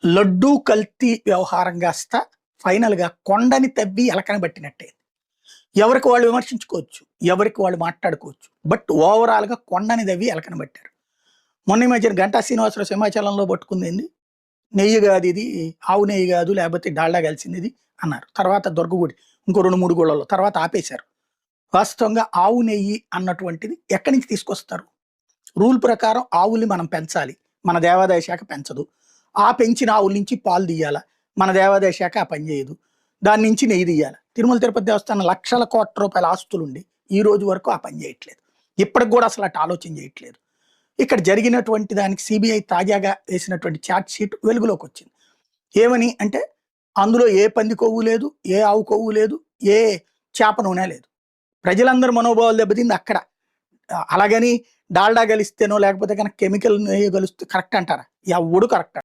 లడ్డూ కల్తీ వ్యవహారం కాస్త ఫైనల్‌గా కొండని తవ్వి ఎలకని పట్టినట్టే. ఎవరికి వాళ్ళు విమర్శించుకోవచ్చు. ఎవరికి వాళ్ళు మాట్లాడుకోవచ్చు. బట్ ఓవరాల్‌గా కొండని తవ్వి ఎలకని పట్టారు. మొన్న ఈ మధ్యన 'గంటా శ్రీనివాసరావు' సింహాచలంలో పట్టుకుందేంది? నెయ్యి గాదు ఇది, ఆవు నెయ్యి గాదు, లేకపోతే డాల్డా కలిసిందిది అన్నారు. తర్వాత దుర్గగుడి ఇంకో 2, 3 గుళ్ళల్లో. తర్వాత ఆపేశారు. వాస్తవంగా ఆవు నెయ్యి అన్నటువంటిది ఎక్కడి నుంచి తీసుకొస్తారు? రూల్ ప్రకారం ఆవుల్ని మనం పెంచాలి. మన దేవాదాయ శాఖ పెంచదు. ఆ పెంచిన ఆవుల నుంచి పాలు తీయాల. మన దేవాదాయ శాఖ ఆ పని చేయదు. దాని నుంచి నెయ్యి తీయాల. తిరుమల తిరుపతి దేవస్థానం లక్షల కోట్ల రూపాయల ఆస్తులుండి ఈ రోజు వరకు ఆ పని చేయట్లేదు. ఇప్పటికి కూడా అసలు అటు ఆలోచన చేయట్లేదు. ఇక్కడ జరిగినటువంటి దానికి సిబిఐ తాజాగా వేసినటువంటి ఛార్జ్ షీట్ వెలుగులోకి వచ్చింది. ఏమని అంటే అందులో ఏ పంది కొవ్వు లేదు, ఏ ఆవు కొవ్వు లేదు, ఏ చేప నూనె లేదు. ప్రజలందరూ మనోభావాలు దెబ్బతింది అక్కడ. అలాగని డాల్డా గలిస్తేనో లేకపోతే కనుక కెమికల్ నెయ్యి గలిస్తే కరెక్ట్ అంటారా? ఎవ్వడు కరెక్ట్